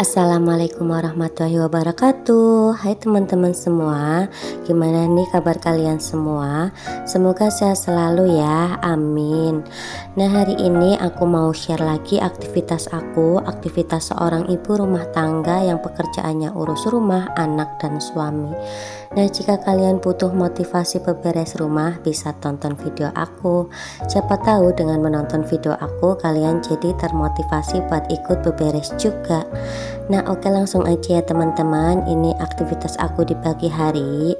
Assalamualaikum warahmatullahi wabarakatuh. Hai teman-teman semua, gimana nih kabar kalian semua? Semoga sehat selalu ya, amin. Nah, hari ini aku mau share lagi aktivitas seorang ibu rumah tangga yang pekerjaannya urus rumah, anak, dan suami. Nah, jika kalian butuh motivasi beberes rumah, bisa tonton video aku. Siapa tahu dengan menonton video aku, kalian jadi termotivasi buat ikut beberes juga. Nah, oke, langsung aja ya teman-teman. Ini aktivitas aku di pagi hari.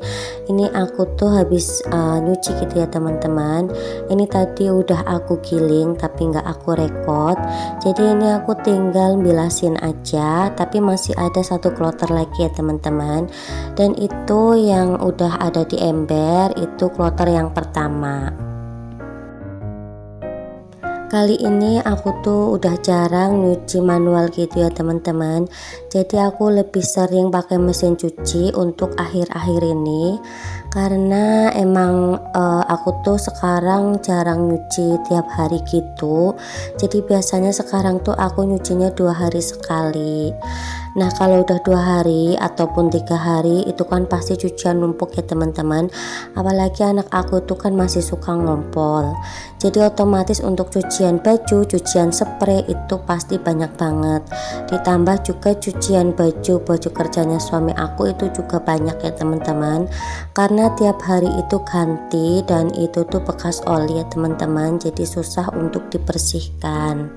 Ini aku tuh habis nyuci gitu ya teman-teman. Ini tadi udah aku giling tapi nggak aku rekod. Jadi ini aku tinggal bilasin aja, tapi masih ada satu kloter lagi ya teman-teman. Dan itu yang udah ada di ember, itu kloter yang pertama. Kali ini aku tuh udah jarang nyuci manual gitu ya teman-teman. Jadi aku lebih sering pakai mesin cuci untuk akhir-akhir ini. Karena emang aku tuh sekarang jarang nyuci tiap hari gitu. Jadi biasanya sekarang tuh aku nyucinya 2 hari sekali. Nah, kalau udah 2 hari ataupun 3 hari itu kan pasti cucian numpuk ya teman-teman. Apalagi anak aku tuh kan masih suka ngompol. Jadi otomatis untuk cucian baju, cucian spray itu pasti banyak banget. Ditambah juga cucian baju kerjanya suami aku itu juga banyak ya teman-teman. Karena tiap hari itu ganti dan itu tuh bekas oli ya teman-teman. Jadi susah untuk dibersihkan.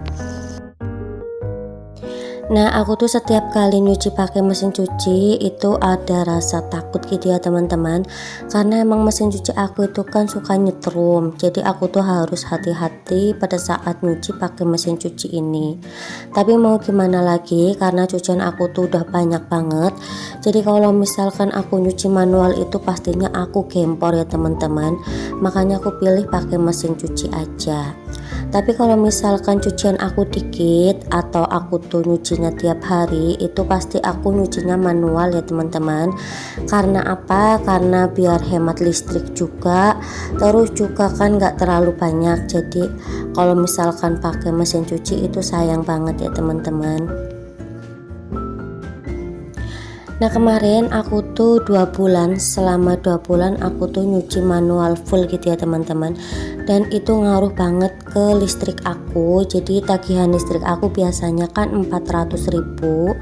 Nah, aku tuh setiap kali nyuci pakai mesin cuci itu ada rasa takut gitu ya teman-teman. Karena emang mesin cuci aku itu kan suka nyetrum. Jadi aku tuh harus hati-hati pada saat nyuci pakai mesin cuci ini. Tapi mau gimana lagi, karena cucian aku tuh udah banyak banget. Jadi kalau misalkan aku nyuci manual itu pastinya aku gempor ya teman-teman. Makanya aku pilih pakai mesin cuci aja. Tapi kalau misalkan cucian aku dikit atau aku tuh nyucinya tiap hari, itu pasti aku nyucinya manual ya teman-teman. Karena apa? Karena biar hemat listrik juga, terus juga kan gak terlalu banyak. Jadi kalau misalkan pakai mesin cuci itu sayang banget ya teman-teman. Nah, kemarin aku tuh 2 bulan, selama 2 bulan aku tuh nyuci manual full gitu ya teman-teman. Dan itu ngaruh banget ke listrik aku. Jadi tagihan listrik aku biasanya kan 400.000.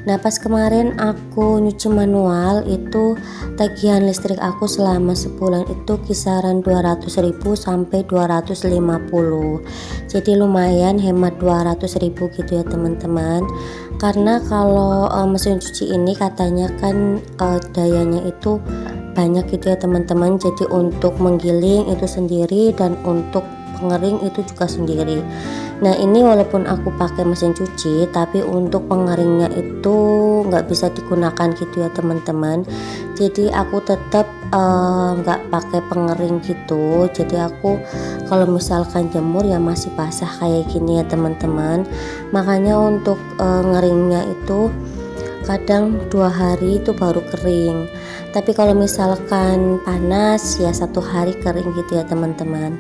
Nah, pas kemarin aku nyuci manual itu tagihan listrik aku selama sebulan itu kisaran 200.000 sampai 250. Jadi lumayan hemat 200.000 gitu ya teman-teman. Karena kalau mesin cuci ini katanya kan dayanya itu banyak gitu ya teman-teman. Jadi untuk menggiling itu sendiri dan untuk pengering itu juga sendiri. Nah, ini walaupun aku pakai mesin cuci, tapi untuk pengeringnya itu nggak bisa digunakan gitu ya teman-teman. Jadi aku tetap nggak pakai pengering gitu. Jadi aku kalau misalkan jemur ya masih basah kayak gini ya teman-teman. Makanya untuk ngeringnya itu kadang 2 hari itu baru kering. Tapi kalau misalkan panas ya 1 hari kering gitu ya teman-teman.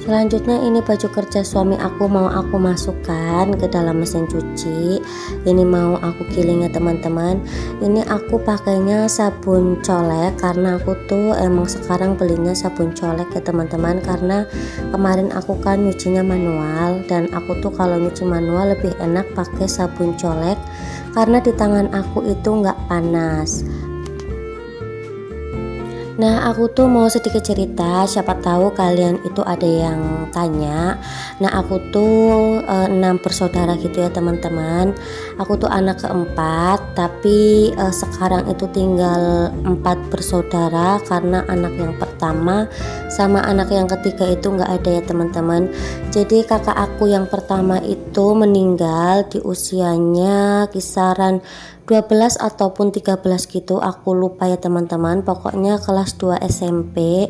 Selanjutnya ini baju kerja suami aku mau aku masukkan ke dalam mesin cuci. Ini mau aku giling ya teman-teman. Ini aku pakainya sabun colek karena aku tuh emang sekarang belinya sabun colek ya teman-teman. Karena kemarin aku kan nyucinya manual, dan aku tuh kalau nyuci manual lebih enak pakai sabun colek karena di tangan aku itu nggak panas. Nah, aku tuh mau sedikit cerita, siapa tahu kalian itu ada yang tanya. Nah, aku tuh 6 bersaudara gitu ya teman-teman. Aku tuh anak keempat, tapi sekarang itu tinggal 4 bersaudara karena anak yang pertama sama anak yang ketiga itu nggak ada ya teman-teman. Jadi kakak aku yang pertama itu meninggal di usianya kisaran 12 ataupun 13 gitu, aku lupa ya teman-teman. Pokoknya kelas 2 SMP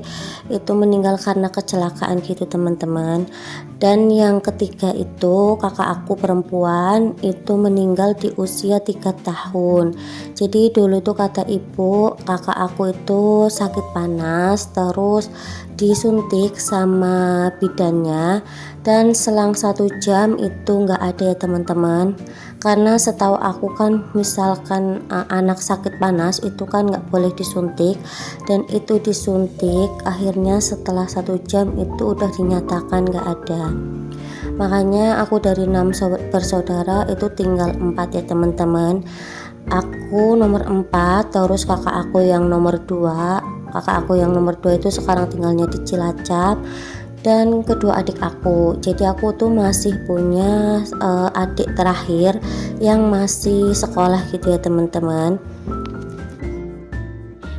itu meninggal karena kecelakaan gitu teman-teman. Dan yang ketiga itu kakak aku perempuan itu meninggal di usia 3 tahun. Jadi dulu tuh kata ibu kakak aku itu sakit panas, terus disuntik sama bidannya, dan selang 1 jam itu nggak ada ya teman-teman. Karena setahu aku kan misalkan anak sakit panas itu kan nggak boleh disuntik, dan itu disuntik akhirnya setelah 1 jam itu udah dinyatakan nggak ada. Makanya aku dari 6 bersaudara itu tinggal 4 ya teman-teman. Aku nomor 4, terus kakak aku yang nomor 2. Kakak aku yang nomor 2 itu sekarang tinggalnya di Cilacap, dan kedua adik aku. Jadi aku tuh masih punya adik terakhir yang masih sekolah gitu ya teman-teman.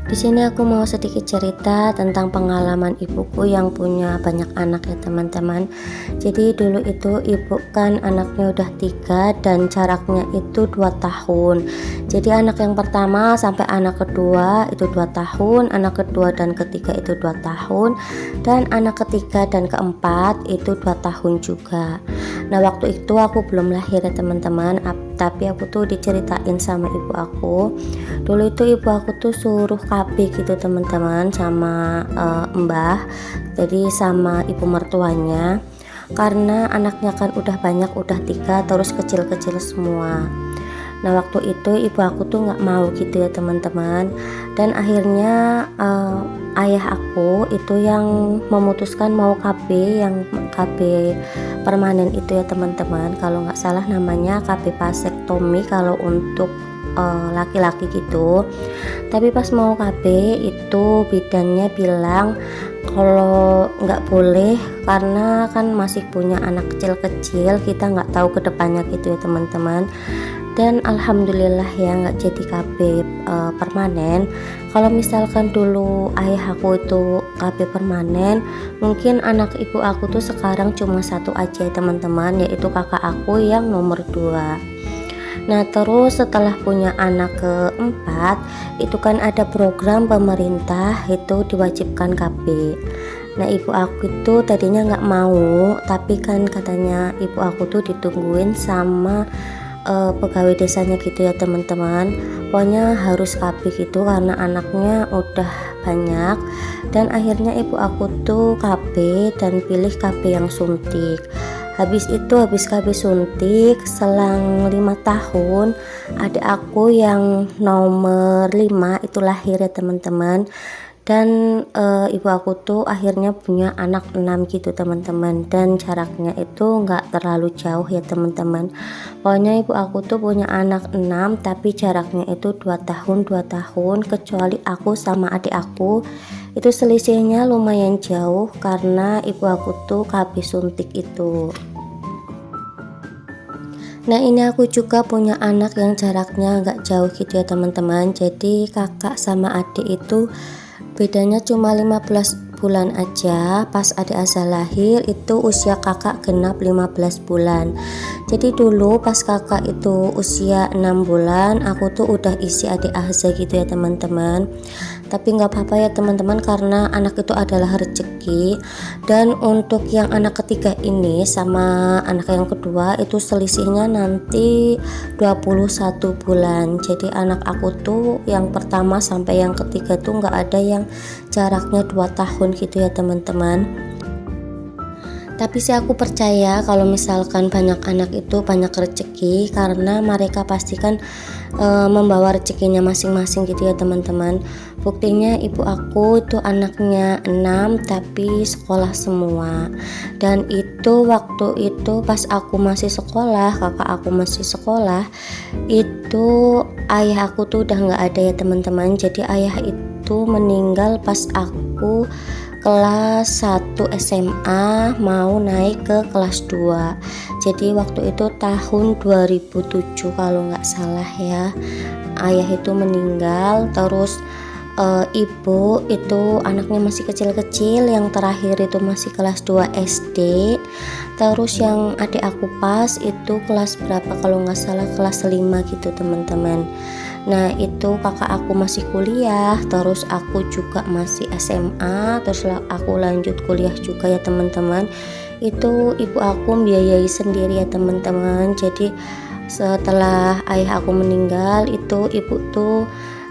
Di sini aku mau sedikit cerita tentang pengalaman ibuku yang punya banyak anak ya teman-teman. Jadi dulu itu ibu kan anaknya udah 3 dan jaraknya itu 2 tahun. Jadi anak yang pertama sampai anak kedua itu 2 tahun, anak kedua dan ketiga itu 2 tahun, dan anak ketiga dan keempat itu 2 tahun juga. Nah waktu itu aku belum lahir ya teman-teman, tapi aku tuh diceritain sama ibu aku. Dulu itu ibu aku tuh suruh KB gitu teman-teman sama mbah, jadi sama ibu mertuanya, karena anaknya kan udah banyak, udah 3, terus kecil-kecil semua. Nah waktu itu ibu aku tuh nggak mau gitu ya teman-teman, dan akhirnya ayah aku itu yang memutuskan mau KB, yang KB permanen itu ya teman-teman. Kalau nggak salah namanya KB vasektomi kalau untuk laki-laki gitu. Tapi pas mau KB itu bidannya bilang kalau nggak boleh karena kan masih punya anak kecil-kecil, kita nggak tahu kedepannya gitu ya teman-teman. Dan alhamdulillah ya nggak jadi KB permanen. Kalau misalkan dulu ayah aku itu KB permanen, mungkin anak ibu aku tuh sekarang cuma 1 aja ya teman-teman, yaitu kakak aku yang nomor 2. Nah terus setelah punya anak keempat itu kan ada program pemerintah itu diwajibkan KB. Nah ibu aku itu tadinya nggak mau, tapi kan katanya ibu aku tuh ditungguin sama pegawai desanya gitu ya teman-teman. Pokoknya harus KB gitu karena anaknya udah banyak, dan akhirnya ibu aku tuh KB dan pilih KB yang suntik. Habis KB suntik selang 5 tahun adik aku yang nomor 5 itu lahir ya teman-teman. Dan ibu aku tuh akhirnya punya anak 6 gitu teman-teman, dan jaraknya itu nggak terlalu jauh ya teman-teman. Pokoknya ibu aku tuh punya anak 6 tapi jaraknya itu 2 tahun, kecuali aku sama adik aku itu selisihnya lumayan jauh karena ibu aku tuh KB suntik itu. Nah ini aku juga punya anak yang jaraknya nggak jauh gitu ya teman-teman. Jadi kakak sama adik itu bedanya cuma 15 bulan aja. Pas adik Azza lahir itu usia kakak genap 15 bulan. Jadi dulu pas kakak itu usia 6 bulan aku tuh udah isi adik Azza gitu ya teman-teman. Tapi nggak apa-apa ya teman-teman karena anak itu adalah rezeki. Dan untuk yang anak ketiga ini sama anak yang kedua itu selisihnya nanti 21 bulan. Jadi anak aku tuh yang pertama sampai yang ketiga tuh nggak ada yang jaraknya 2 tahun gitu ya teman-teman. Tapi sih aku percaya kalau misalkan banyak anak itu banyak rezeki, karena mereka pastikan membawa rezekinya masing-masing gitu ya teman-teman. Buktinya ibu aku itu anaknya 6 tapi sekolah semua. Dan itu waktu itu pas aku masih sekolah, kakak aku masih sekolah, itu ayah aku tuh udah nggak ada ya teman-teman. Jadi ayah itu meninggal pas aku kelas 1 SMA mau naik ke kelas 2. Jadi waktu itu tahun 2007 kalau nggak salah ya, ayah itu meninggal. Terus ibu itu anaknya masih kecil-kecil, yang terakhir itu masih kelas 2 SD, terus yang adik aku pas itu kelas berapa kalau nggak salah kelas 5 gitu teman-teman. Nah itu kakak aku masih kuliah, terus aku juga masih SMA, terus aku lanjut kuliah juga ya teman-teman. Itu ibu aku biayai sendiri ya teman-teman. Jadi setelah ayah aku meninggal itu ibu tuh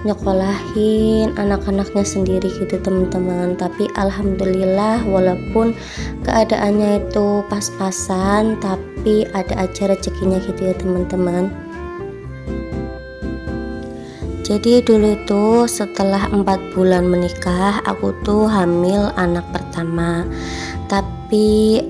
nyekolahin anak-anaknya sendiri gitu teman-teman. Tapi alhamdulillah walaupun keadaannya itu pas-pasan, tapi ada aja rezekinya gitu ya teman-teman. Jadi dulu itu setelah 4 bulan menikah aku tuh hamil anak pertama. Tapi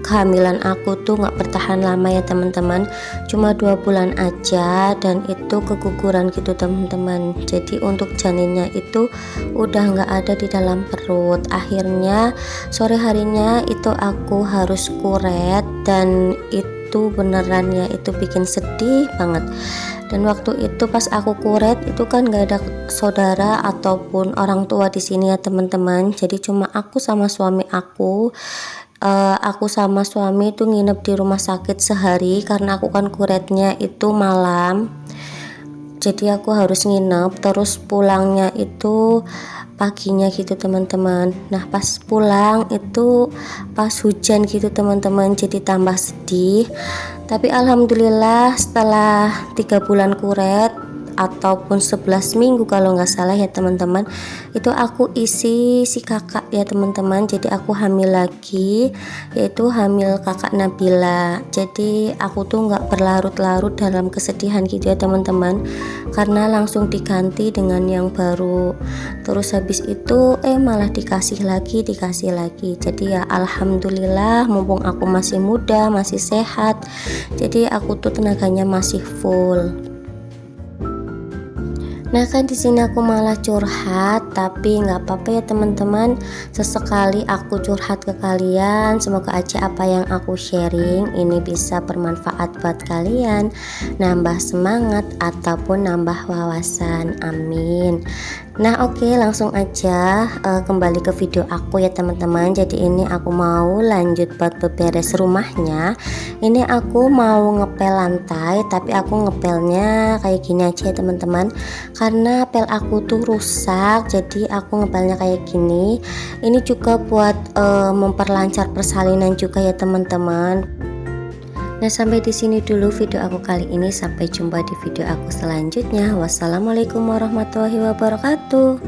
kehamilan aku tuh nggak bertahan lama ya teman-teman, cuma 2 bulan aja, dan itu keguguran gitu teman-teman. Jadi untuk janinnya itu udah nggak ada di dalam perut. Akhirnya sore harinya itu aku harus kuret, dan itu beneran ya itu bikin sedih banget. Dan waktu itu pas aku kuret itu kan gak ada saudara ataupun orang tua di sini ya teman-teman. Jadi cuma aku sama suami aku. Aku sama suami itu nginep di rumah sakit sehari karena aku kan kuretnya itu malam. Jadi aku harus nginep, terus pulangnya itu paginya gitu teman-teman. Nah pas pulang itu pas hujan gitu teman-teman, jadi tambah sedih. Tapi alhamdulillah setelah 3 bulan kuret ataupun 11 minggu kalau nggak salah ya teman-teman, itu aku isi si kakak ya teman-teman. Jadi aku hamil lagi, yaitu hamil kakak Nabila. Jadi aku tuh nggak berlarut-larut dalam kesedihan gitu ya teman-teman, karena langsung diganti dengan yang baru. Terus habis itu malah dikasih lagi. Jadi ya alhamdulillah, mumpung aku masih muda, masih sehat, jadi aku tuh tenaganya masih full. Nah kan di sini aku malah curhat, tapi nggak apa-apa ya teman-teman. Sesekali aku curhat ke kalian, semoga aja apa yang aku sharing ini bisa bermanfaat buat kalian, nambah semangat ataupun nambah wawasan. Amin. Nah oke, langsung aja kembali ke video aku ya teman-teman. Jadi ini aku mau lanjut buat beberes rumahnya. Ini aku mau ngepel lantai, tapi aku ngepelnya kayak gini aja ya teman-teman, karena pel aku tuh rusak. Jadi aku ngepelnya kayak gini. Ini juga buat memperlancar persalinan juga ya teman-teman. Nah sampai di sini dulu video aku kali ini, sampai jumpa di video aku selanjutnya. Wassalamualaikum warahmatullahi wabarakatuh.